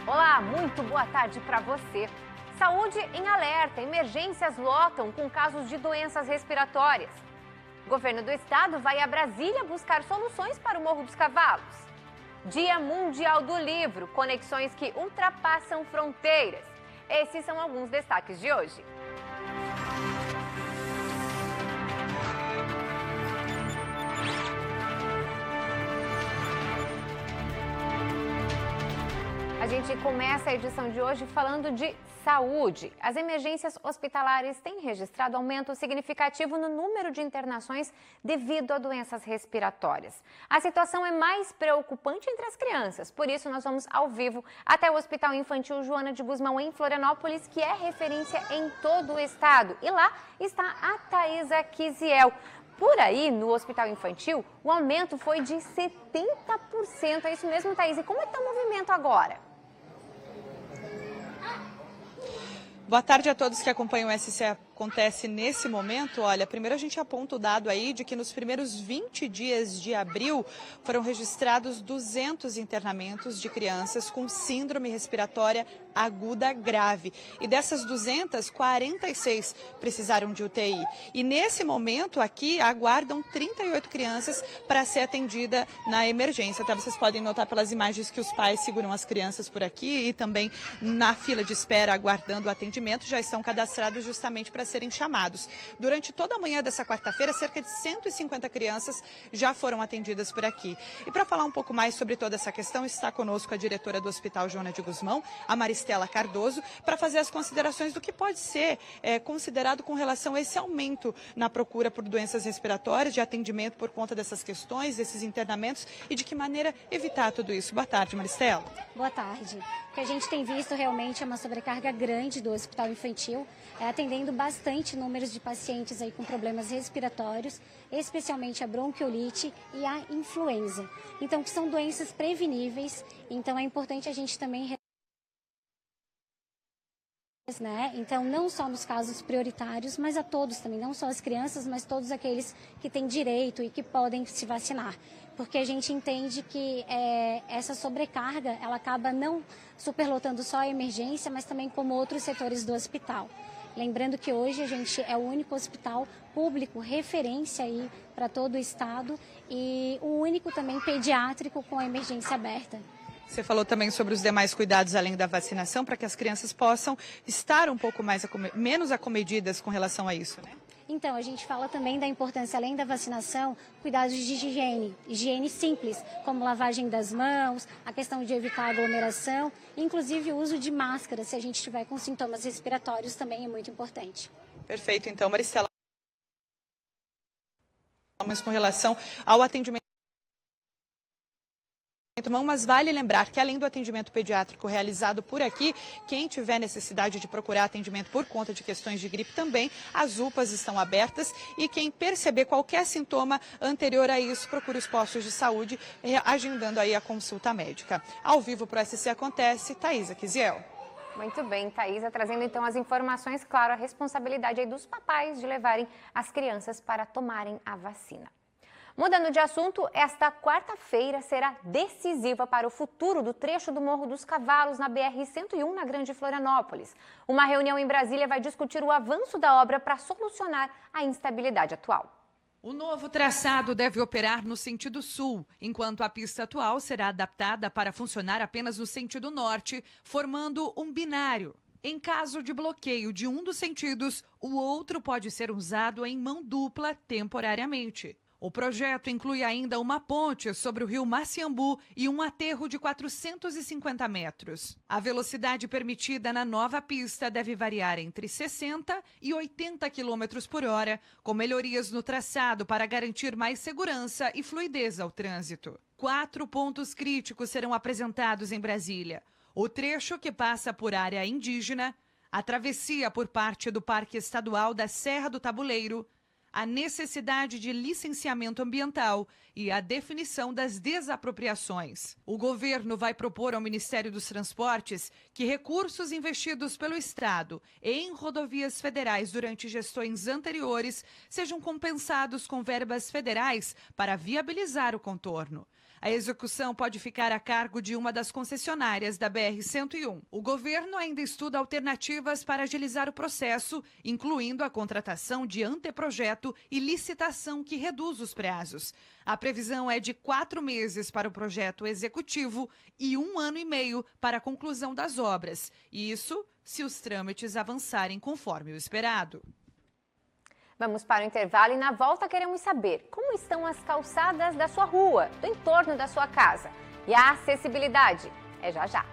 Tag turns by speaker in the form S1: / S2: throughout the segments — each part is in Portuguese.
S1: Olá, muito boa tarde para você. Saúde em alerta, emergências lotam com casos de doenças respiratórias. O governo do estado vai a Brasília buscar soluções para o Morro dos Cavalos. Dia Mundial do Livro, conexões que ultrapassam fronteiras. Esses são alguns destaques de hoje. A gente começa a edição de hoje falando de saúde. As emergências hospitalares têm registrado aumento significativo no número de internações devido a doenças respiratórias. A situação é mais preocupante entre as crianças, por isso nós vamos ao vivo até o Hospital Infantil Joana de Guzmão, em Florianópolis, que é referência em todo o estado. E lá está a Thaisa Kisiel. Por aí, no Hospital Infantil, o aumento foi de 70%. É isso mesmo, Thaís? E como é que está o movimento agora?
S2: Boa tarde a todos que acompanham o SC Acontece nesse momento. Olha, primeiro a gente aponta o dado aí de que nos primeiros 20 dias de abril foram registrados 200 internamentos de crianças com síndrome respiratória aguda grave. E dessas 200, 46 precisaram de UTI. E nesse momento aqui aguardam 38 crianças para ser atendida na emergência. Até vocês podem notar pelas imagens que os pais seguram as crianças por aqui e também na fila de espera aguardando o atendimento já estão cadastrados justamente para serem chamados. Durante toda a manhã dessa quarta-feira, cerca de 150 crianças já foram atendidas por aqui. E para falar um pouco mais sobre toda essa questão, está conosco a diretora do Hospital Joana de Guzmão, a Maristela Cardoso, para fazer as considerações do que pode ser considerado com relação a esse aumento na procura por doenças respiratórias, de atendimento por conta dessas questões, desses internamentos e de que maneira evitar tudo isso. Boa tarde, Maristela.
S3: Boa tarde. O que a gente tem visto realmente é uma sobrecarga grande do Hospital Infantil, atendendo bastante números de pacientes aí com problemas respiratórios, especialmente a bronquiolite e a influenza. Então, que são doenças preveníveis, então é importante a gente também... Então, não só nos casos prioritários, mas a todos também, não só as crianças, mas todos aqueles que têm direito e que podem se vacinar. Porque a gente entende que essa sobrecarga, ela acaba não superlotando só a emergência, mas também como outros setores do hospital. Lembrando que hoje a gente é o único hospital público referência aí para todo o estado e o único também pediátrico com a emergência aberta.
S2: Você falou também sobre os demais cuidados além da vacinação, para que as crianças possam estar um pouco menos acomedidas com relação a isso, né?
S3: Então, a gente fala também da importância, além da vacinação, cuidados de higiene simples, como lavagem das mãos, a questão de evitar aglomeração, inclusive o uso de máscara, se a gente estiver com sintomas respiratórios, também é muito importante.
S2: Perfeito, então, Maristela, mas com relação ao atendimento, mas vale lembrar que além do atendimento pediátrico realizado por aqui, quem tiver necessidade de procurar atendimento por conta de questões de gripe também, as UPAs estão abertas e quem perceber qualquer sintoma anterior a isso, procure os postos de saúde, agendando aí a consulta médica. Ao vivo para o SC Acontece, Thaisa Kisiel.
S1: Muito bem, Thaisa, trazendo então as informações, claro, a responsabilidade aí dos papais de levarem as crianças para tomarem a vacina. Mudando de assunto, esta quarta-feira será decisiva para o futuro do trecho do Morro dos Cavalos na BR-101, na Grande Florianópolis. Uma reunião em Brasília vai discutir o avanço da obra para solucionar a instabilidade atual.
S4: O novo traçado deve operar no sentido sul, enquanto a pista atual será adaptada para funcionar apenas no sentido norte, formando um binário. Em caso de bloqueio de um dos sentidos, o outro pode ser usado em mão dupla temporariamente. O projeto inclui ainda uma ponte sobre o rio Maciambu e um aterro de 450 metros. A velocidade permitida na nova pista deve variar entre 60 e 80 km por hora, com melhorias no traçado para garantir mais segurança e fluidez ao trânsito. 4 pontos críticos serão apresentados em Brasília: o trecho que passa por área indígena, a travessia por parte do Parque Estadual da Serra do Tabuleiro, a necessidade de licenciamento ambiental e a definição das desapropriações. O governo vai propor ao Ministério dos Transportes que recursos investidos pelo Estado em rodovias federais durante gestões anteriores sejam compensados com verbas federais para viabilizar o contorno. A execução pode ficar a cargo de uma das concessionárias da BR-101. O governo ainda estuda alternativas para agilizar o processo, incluindo a contratação de anteprojeto e licitação que reduz os prazos. A previsão é de 4 meses para o projeto executivo e 1 ano e meio para a conclusão das obras. Isso se os trâmites avançarem conforme o esperado.
S1: Vamos para o intervalo e na volta queremos saber como estão as calçadas da sua rua, do entorno da sua casa. E a acessibilidade é já já.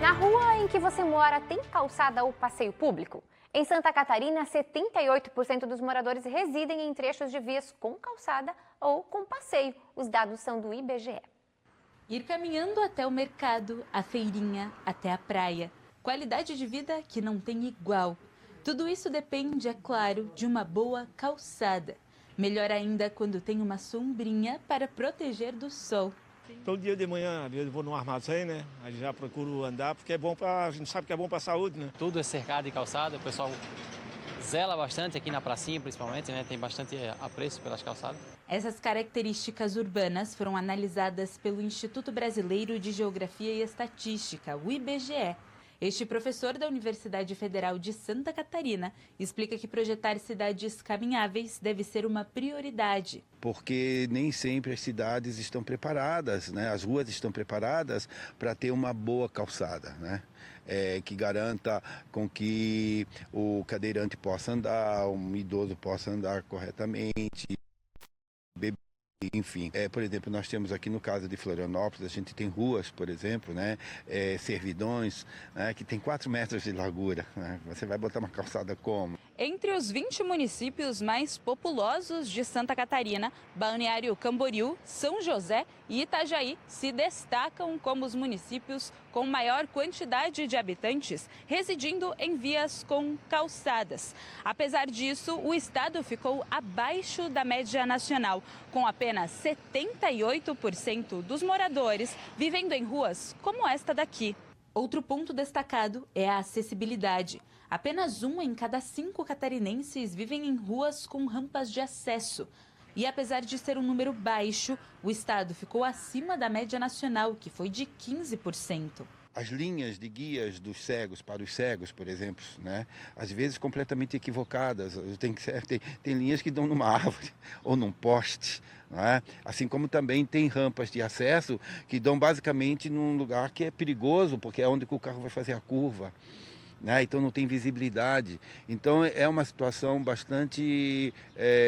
S1: Na rua em que você mora, tem calçada ou passeio público? Em Santa Catarina, 78% dos moradores residem em trechos de vias com calçada ou com passeio. Os dados são do IBGE.
S5: Ir caminhando até o mercado, a feirinha, até a praia. Qualidade de vida que não tem igual. Tudo isso depende, é claro, de uma boa calçada. Melhor ainda quando tem uma sombrinha para proteger do sol.
S6: Todo dia de manhã, às vezes eu vou no armazém, né? Aí já procuro andar, porque é bom a gente sabe que é bom para a saúde, né?
S7: Tudo é cercado de calçada, o pessoal zela bastante aqui na pracinha, principalmente, né? Tem bastante apreço pelas calçadas.
S5: Essas características urbanas foram analisadas pelo Instituto Brasileiro de Geografia e Estatística, o IBGE. Este professor da Universidade Federal de Santa Catarina explica que projetar cidades caminháveis deve ser uma prioridade.
S8: Porque nem sempre as cidades estão preparadas, né? As ruas estão preparadas para ter uma boa calçada, né? Que garanta com que o cadeirante possa andar, um idoso possa andar corretamente, bebê. Enfim, por exemplo, nós temos aqui no caso de Florianópolis, a gente tem ruas, por exemplo, né, servidões, né, que tem 4 metros de largura, né? Você vai botar uma calçada como?
S5: Entre os 20 municípios mais populosos de Santa Catarina, Balneário Camboriú, São José e Itajaí se destacam como os municípios com maior quantidade de habitantes residindo em vias com calçadas. Apesar disso, o estado ficou abaixo da média nacional, com apenas 78% dos moradores vivendo em ruas como esta daqui. Outro ponto destacado é a acessibilidade. Apenas 1 em cada 5 catarinenses vivem em ruas com rampas de acesso. E apesar de ser um número baixo, o estado ficou acima da média nacional, que foi de 15%.
S8: As linhas de guias dos cegos para os cegos, por exemplo, né? Às vezes completamente equivocadas. Tem linhas que dão numa árvore ou num poste, né? Assim como também tem rampas de acesso que dão basicamente num lugar que é perigoso, porque é onde o carro vai fazer a curva, né? Então não tem visibilidade. Então é uma situação bastante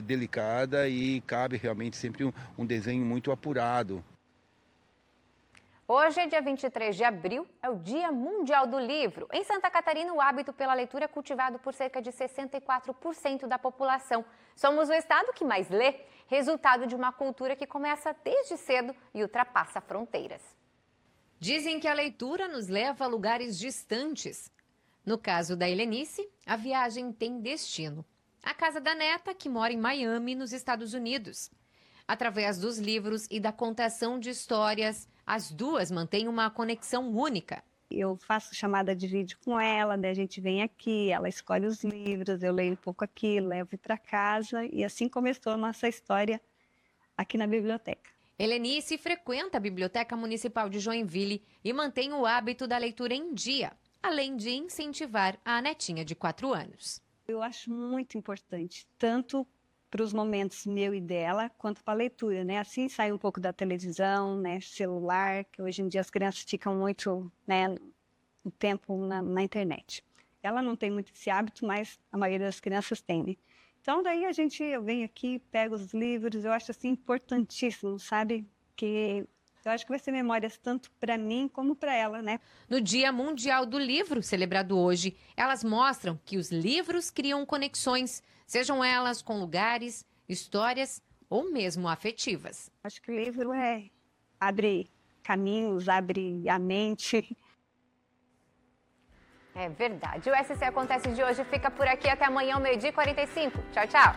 S8: delicada e cabe realmente sempre um desenho muito apurado.
S1: Hoje, dia 23 de abril, é o Dia Mundial do Livro. Em Santa Catarina, o hábito pela leitura é cultivado por cerca de 64% da população. Somos o estado que mais lê, resultado de uma cultura que começa desde cedo e ultrapassa fronteiras.
S9: Dizem que a leitura nos leva a lugares distantes. No caso da Helenice, a viagem tem destino. A casa da neta, que mora em Miami, nos Estados Unidos. Através dos livros e da contação de histórias, as duas mantêm uma conexão única.
S10: Eu faço chamada de vídeo com ela, daí a gente vem aqui, ela escolhe os livros, eu leio um pouco aqui, levo para casa e assim começou a nossa história aqui na biblioteca.
S9: Helenice frequenta a Biblioteca Municipal de Joinville e mantém o hábito da leitura em dia, além de incentivar a netinha de 4 anos.
S10: Eu acho muito importante, tanto para os momentos meu e dela, quanto para a leitura, né? Assim sai um pouco da televisão, né? Celular, que hoje em dia as crianças ficam muito, né, o tempo na internet. Ela não tem muito esse hábito, mas a maioria das crianças tem, né? Então daí eu venho aqui, pego os livros, eu acho assim importantíssimo, sabe? Que Eu acho que vai ser memórias tanto para mim como para ela, né?
S9: No Dia Mundial do Livro, celebrado hoje, elas mostram que os livros criam conexões, sejam elas com lugares, histórias ou mesmo afetivas.
S10: Acho que o livro abre caminhos, abre a mente.
S1: É verdade. O SC Acontece de hoje fica por aqui. Até amanhã, 12h45. Tchau, tchau.